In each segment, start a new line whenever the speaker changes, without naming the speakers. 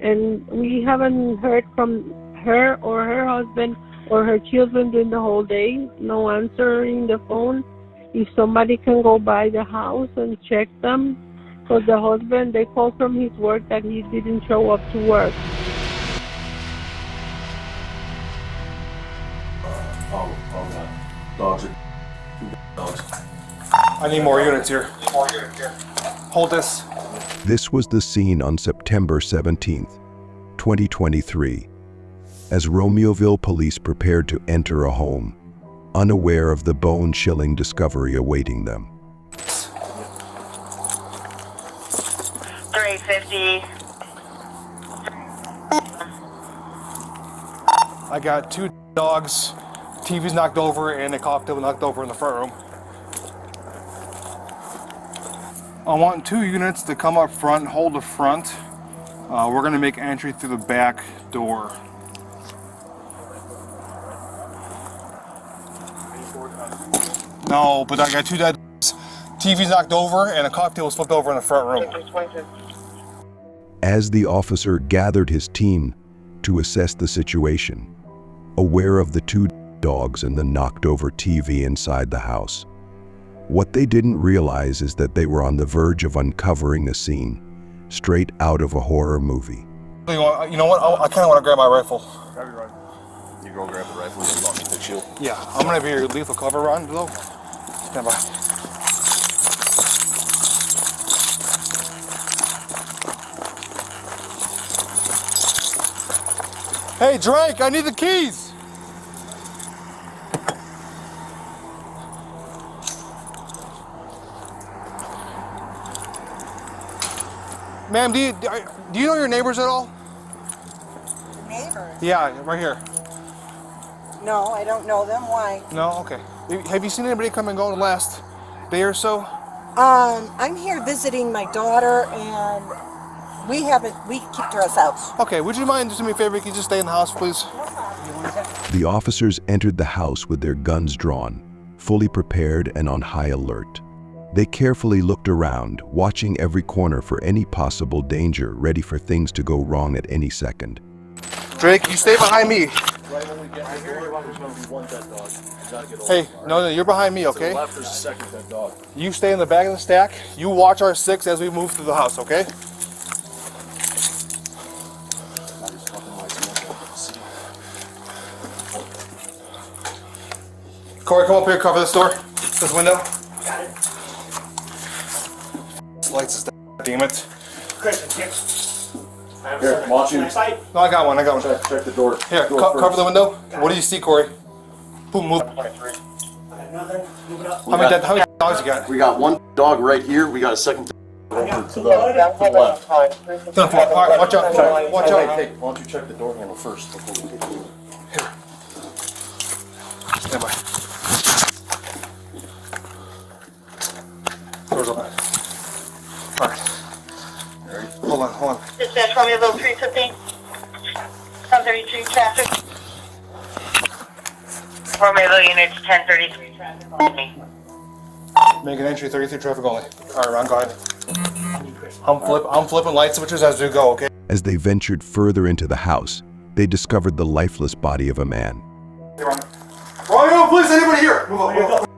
and we haven't heard from her or her husband or her children during the whole day. No answering the phone. If somebody can go by the house and check them, because the husband, they called from his work that he didn't show up to work.
Oh God. Dogs.
I need more units here. Hold this.
This was the scene on September 17th, 2023, as Romeoville police prepared to enter a home, unaware of the bone-chilling discovery awaiting them.
350.
I got 2 dogs, TV's knocked over, and a cocktail knocked over in the front room. I want 2 units to come up front, hold the front. We're gonna make entry through the back door. No, but I got 2 dead dogs. TV's knocked over, and a cocktail was flipped over in the front room.
As the officer gathered his team to assess the situation, aware of the 2 dogs and the knocked-over TV inside the house, what they didn't realize is that they were on the verge of uncovering a scene straight out of a horror movie.
You know what? I kind of want to grab my rifle.
Grab your rifle. You go grab the rifle. You want me to shield?
Yeah, I'm going to be your lethal cover round, though. Stand by. Hey, Drake, I need the keys! Ma'am, do you know your neighbors at all?
Neighbors?
Yeah, right here.
No, I don't know them. Why?
No? Okay. Have you seen anybody come and go in the last day or so?
I'm here visiting my daughter, and we kicked her out.
Okay, would you mind doing me a favor? Can you just stay in the house, please?
The officers entered the house with their guns drawn, fully prepared and on high alert. They carefully looked around, watching every corner for any possible danger, ready for things to go wrong at any second.
Drake, you stay behind me. Hey, no, you're behind me, okay?
To the left, there's a second dead dog.
You stay in the back of the stack. You watch our 6 as we move through the house, okay? Corey, come up here, cover this door. This window.
Got it.
Lights is damn it.
Christian, here.
Here, watch you.
No, I got one.
Check the door.
Here,
Door
cover
first.
the window. What do you see, Corey? Boom, move.
I got nothing. Move it up.
How many dogs you got?
We got 1 dog right here. We got a second
I got
to
2
the
loaded.
left.
All right, watch out. Watch out.
Hey, why don't you check the door handle first before we get to it?
Here. Stand by. Doors open. All right. Hold on.
Dispatch Romeoville 350. 1033 traffic. Romeoville units 1033 traffic only.
Make an entry 33 traffic only. All right, Ron, go ahead. I'm flipping light switches as we go, okay?
As they ventured further into the house, they discovered the lifeless body of a man.
Hey, Ron. Romeo, please, anybody here? Move up.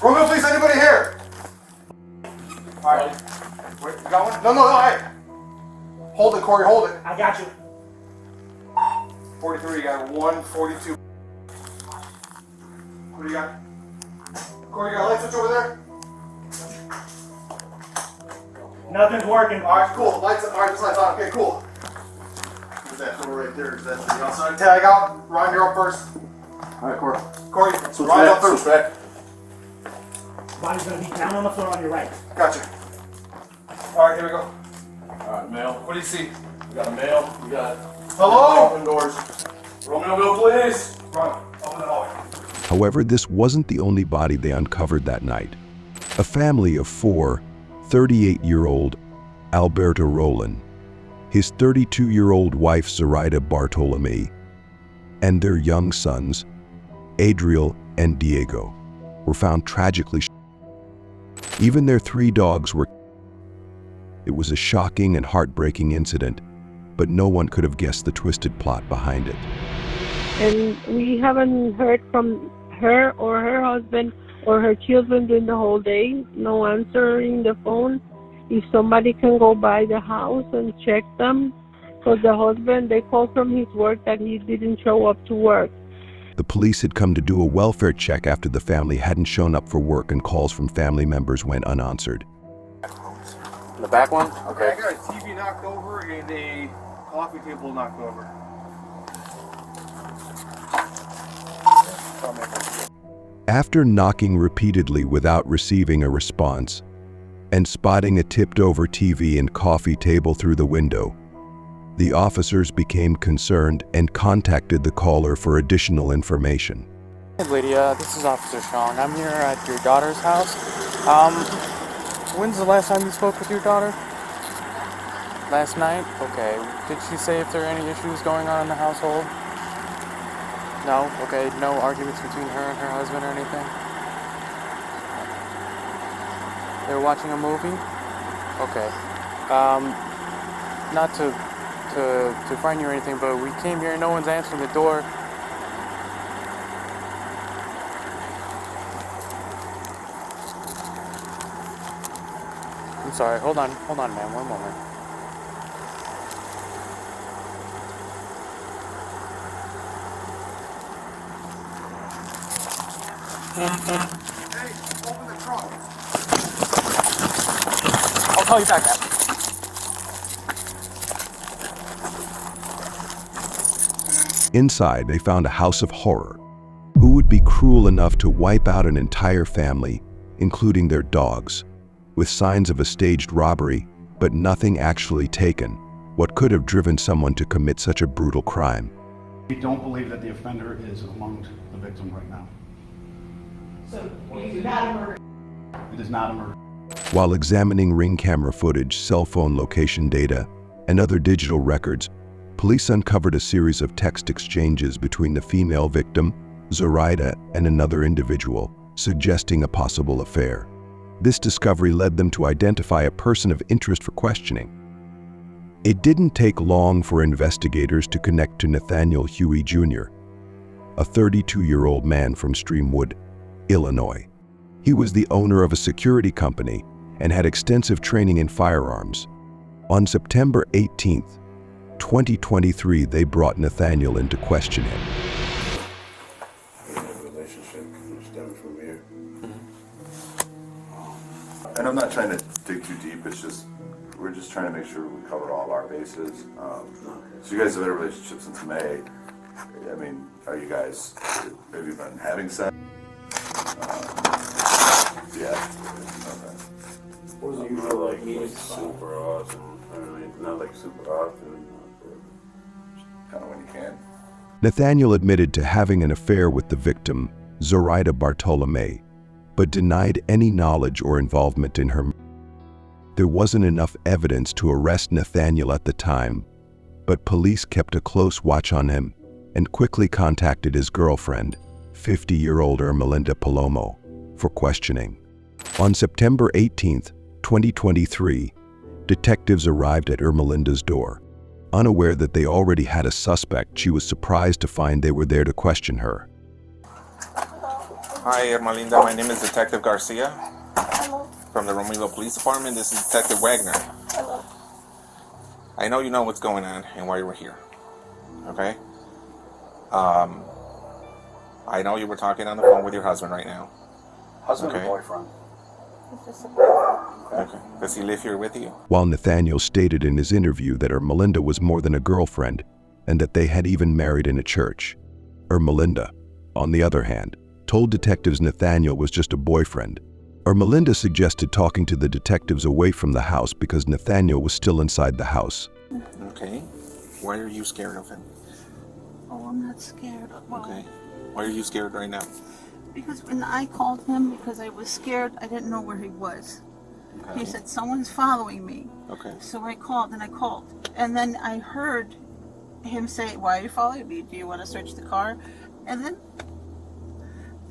Romeo, please, anybody here? All right. Wait, you got one? No, hey. Hold it, Corey, hold it.
I got you.
43, you got 142. What do you got? Corey, you got a light switch over there?
Nothing's working.
All right, cool. Lights on. All right, this light's on. Okay, cool.
There's that door right there. Is that the outside?
Tag out. Ryan, you're up first.
All right, Corey.
Corey,
Switch
Ryan
back.
up first.
Switch back.
Body's gonna be down on the floor on your right.
Gotcha. All right, here we go.
All right, male.
What do you see?
We got a male. We got
Hello?
open doors. Romeoville, please.
Run. Open the hallway.
However, this wasn't the only body they uncovered that night. A family of 4, 38-year-old Alberto Rolon, his 32-year-old wife Zoraida Bartolomei, and their young sons, Adriel and Diego, were found tragically. Even their 3 dogs were. It was a shocking and heartbreaking incident, but no one could have guessed the twisted plot behind it.
And we haven't heard from her or her husband or her children during the whole day. No answering the phone. If somebody can go by the house and check them. Because the husband, they called from his work that he didn't show up to work.
The police had come to do a welfare check after the family hadn't shown up for work, and calls from family members went unanswered.
The back one?
Okay. I got a TV knocked over and a coffee table knocked over.
After knocking repeatedly without receiving a response, and spotting a tipped-over TV and coffee table through the window, the officers became concerned and contacted the caller for additional information.
Hey lady, this is Officer Chong. I'm here at your daughter's house. When's the last time you spoke with your daughter? Last night? Okay. Did she say if there are any issues going on in the household? No? Okay. No arguments between her and her husband or anything? They were watching a movie? Okay. Not to find you or anything, but we came here and no one's answering the door. I'm sorry, hold on, ma'am, one moment.
Hey, open the trunk.
I'll call you back, ma'am.
Inside, they found a house of horror. Who would be cruel enough to wipe out an entire family, including their dogs, with signs of a staged robbery, but nothing actually taken? What could have driven someone to commit such a brutal crime?
We don't believe that the offender is among the victims right now.
So it is not a murder.
It is not a murder.
While examining ring camera footage, cell phone location data, and other digital records, police uncovered a series of text exchanges between the female victim, Zoraida, and another individual, suggesting a possible affair. This discovery led them to identify a person of interest for questioning. It didn't take long for investigators to connect to Nathaniel Huey Jr., a 32-year-old man from Streamwood, Illinois. He was the owner of a security company and had extensive training in firearms. On September 18th, 2023, they brought Nathaniel in to question him.
Relationship stemming from here. And I'm not trying to dig too deep, it's just, we're just trying to make sure we covered all of our bases. So you guys have had a relationship since May. I mean, have you been having sex? Yeah. Okay.
Wasn't usually like super awesome. I mean, not like super often.
Kind of when you can.
Nathaniel admitted to having an affair with the victim, Zoraida Bartolomei, but denied any knowledge or involvement in her. There wasn't enough evidence to arrest Nathaniel at the time, but police kept a close watch on him and quickly contacted his girlfriend, 50-year-old Ermelinda Palomo, for questioning. On September 18th, 2023, detectives arrived at Ermelinda's door. Unaware that they already had a suspect, she was surprised to find they were there to question her.
Hi, Ermelinda. My name is Detective Garcia.
Hello.
From the Romeoville Police Department. This is Detective Wagner.
Hello.
I know you know what's going on and why you were here. Okay? I know you were talking on the phone with your husband right now.
Husband or boyfriend?
It's just a boyfriend.
Okay. Does he live here with you?
While Nathaniel stated in his interview that Ermelinda was more than a girlfriend and that they had even married in a church, Ermelinda, on the other hand, told detectives Nathaniel was just a boyfriend. Ermelinda suggested talking to the detectives away from the house because Nathaniel was still inside the house.
Okay. Why are you scared of him?
Oh, I'm not scared. Well,
Okay. Why are you scared right now?
because when I called him, because I was scared, I didn't know where he was.
Okay.
He said, someone's following me.
Okay.
So I called and I called. And then I heard him say, why are you following me? Do you want to search the car? And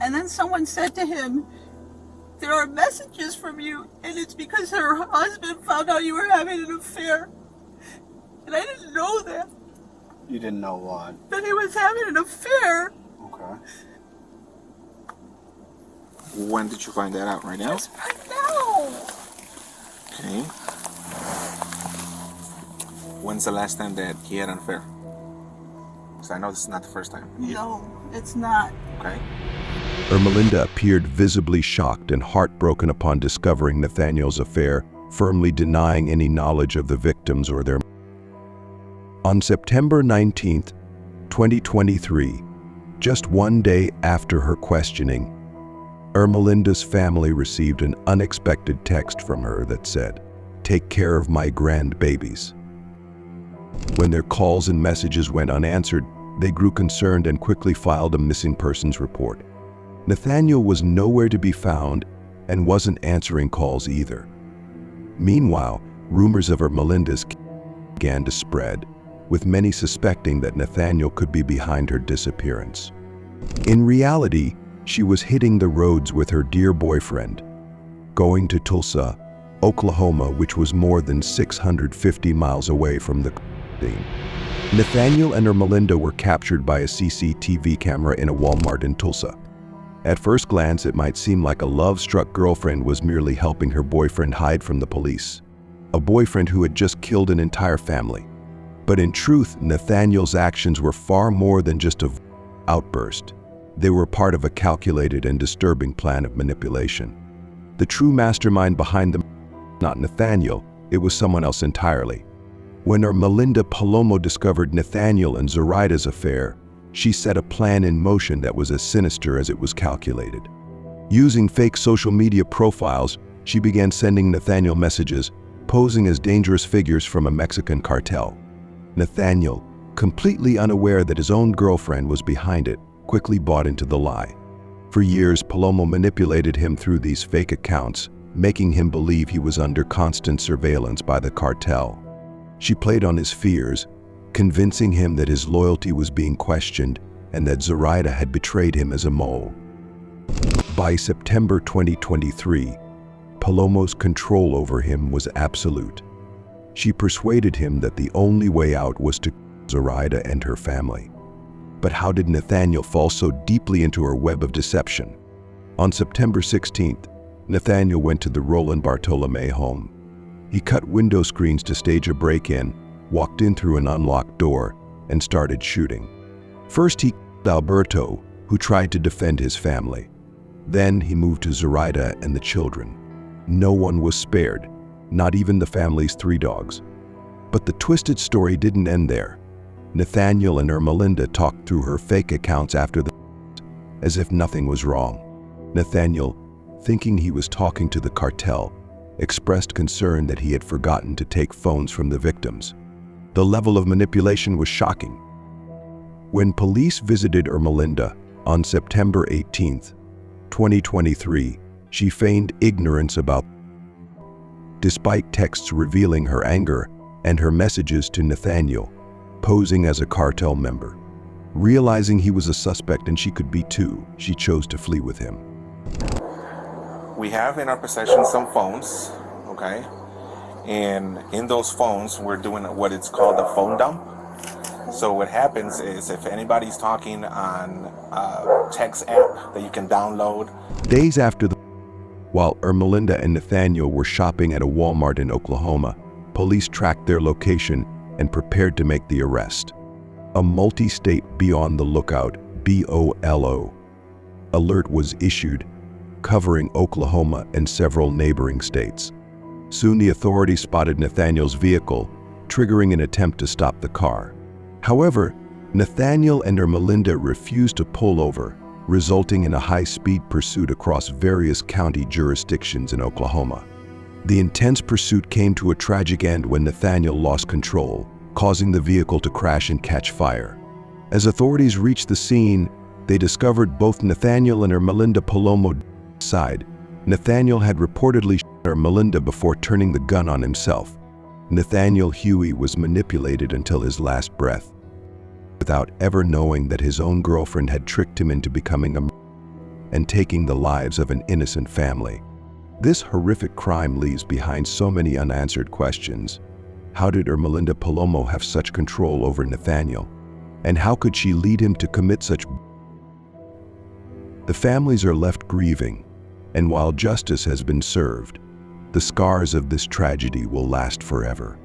then someone said to him, there are messages from you, and it's because her husband found out you were having an affair. And I didn't know that.
You didn't know what?
That he was having an affair.
Okay.
When did you find that out? Right now?
Just right now.
Okay. When's the last time that he had an affair? Because I know this is not the first time.
No, it's not.
Okay.
Ermelinda appeared visibly shocked and heartbroken upon discovering Nathaniel's affair, firmly denying any knowledge of the victims or their. On September 19, 2023, just one day after her questioning, Ermelinda's family received an unexpected text from her that said, "Take care of my grandbabies." When their calls and messages went unanswered, they grew concerned and quickly filed a missing persons report. Nathaniel was nowhere to be found and wasn't answering calls either. Meanwhile, rumors of Ermelinda's began to spread, with many suspecting that Nathaniel could be behind her disappearance. In reality, she was hitting the roads with her dear boyfriend, going to Tulsa, Oklahoma, which was more than 650 miles away from the scene. Nathaniel and Ermelinda were captured by a CCTV camera in a Walmart in Tulsa. At first glance, it might seem like a love-struck girlfriend was merely helping her boyfriend hide from the police, a boyfriend who had just killed an entire family. But in truth, Nathaniel's actions were far more than just an outburst. They were part of a calculated and disturbing plan of manipulation. The true mastermind behind them, not Nathaniel, it was someone else entirely. When Ermelinda Palomo discovered Nathaniel and Zoraida's affair, she set a plan in motion that was as sinister as it was calculated. Using fake social media profiles, she began sending Nathaniel messages, posing as dangerous figures from a Mexican cartel. Nathaniel, completely unaware that his own girlfriend was behind it, quickly bought into the lie. For years, Palomo manipulated him through these fake accounts, making him believe he was under constant surveillance by the cartel. She played on his fears, convincing him that his loyalty was being questioned and that Zoraida had betrayed him as a mole. By September 2023, Palomo's control over him was absolute. She persuaded him that the only way out was to kill Zoraida and her family. But how did Nathaniel fall so deeply into her web of deception? On September 16th, Nathaniel went to the Zoraida Bartolomei home. He cut window screens to stage a break-in, walked in through an unlocked door, and started shooting. First, he killed Alberto, who tried to defend his family. Then he moved to Zoraida and the children. No one was spared, not even the family's 3 dogs. But the twisted story didn't end there. Nathaniel and Ermelinda talked through her fake accounts after the as if nothing was wrong. Nathaniel, thinking he was talking to the cartel, expressed concern that he had forgotten to take phones from the victims. The level of manipulation was shocking. When police visited Ermelinda on September 18, 2023, she feigned ignorance about, despite texts revealing her anger and her messages to Nathaniel, posing as a cartel member. Realizing he was a suspect and she could be too, she chose to flee with him.
We have in our possession some phones, okay? And in those phones, we're doing what it's called a phone dump. So what happens is if anybody's talking on a text app that you can download.
Days after while Ermelinda and Nathaniel were shopping at a Walmart in Oklahoma, police tracked their location and prepared to make the arrest. A multi-state beyond the lookout, BOLO, alert was issued, covering Oklahoma and several neighboring states. Soon the authorities spotted Nathaniel's vehicle, triggering an attempt to stop the car. However, Nathaniel and Ermelinda refused to pull over, resulting in a high-speed pursuit across various county jurisdictions in Oklahoma. The intense pursuit came to a tragic end when Nathaniel lost control, causing the vehicle to crash and catch fire. As authorities reached the scene, they discovered both Nathaniel and Ermelinda Palomo died. Nathaniel had reportedly shot Ermelinda before turning the gun on himself. Nathaniel Huey was manipulated until his last breath, without ever knowing that his own girlfriend had tricked him into becoming a murderer. and taking the lives of an innocent family. This horrific crime leaves behind so many unanswered questions. How did Ermelinda Palomo have such control over Nathaniel? And how could she lead him to commit such? The families are left grieving, and while justice has been served, the scars of this tragedy will last forever.